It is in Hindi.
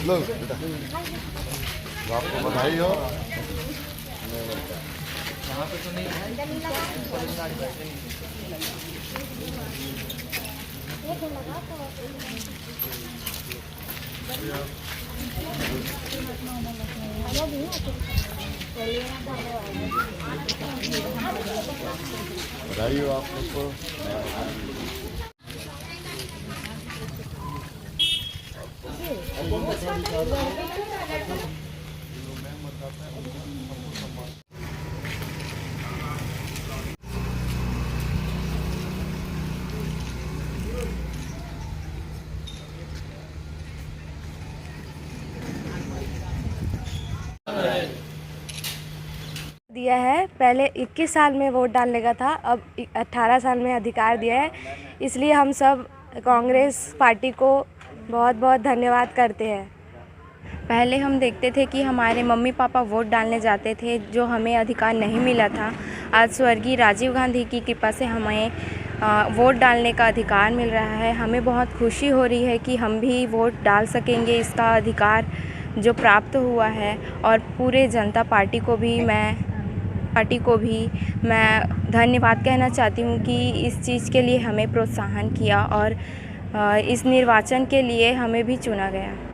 लो बेटा, आपको बधाई हो। बधाई हो आप लोग को। दिया है। पहले 21 साल में वोट डालने का था, अब 18 साल में अधिकार दिया है। इसलिए हम सब कांग्रेस पार्टी को बहुत बहुत धन्यवाद करते हैं। पहले हम देखते थे कि हमारे मम्मी पापा वोट डालने जाते थे, जो हमें अधिकार नहीं मिला था। आज स्वर्गीय राजीव गांधी की कृपा से हमें वोट डालने का अधिकार मिल रहा है। हमें बहुत खुशी हो रही है कि हम भी वोट डाल सकेंगे। इसका अधिकार जो प्राप्त हुआ है, और पूरे जनता पार्टी को भी मैं धन्यवाद कहना चाहती हूँ कि इस चीज़ के लिए हमें प्रोत्साहन किया और इस निर्वाचन के लिए हमें भी चुना गया।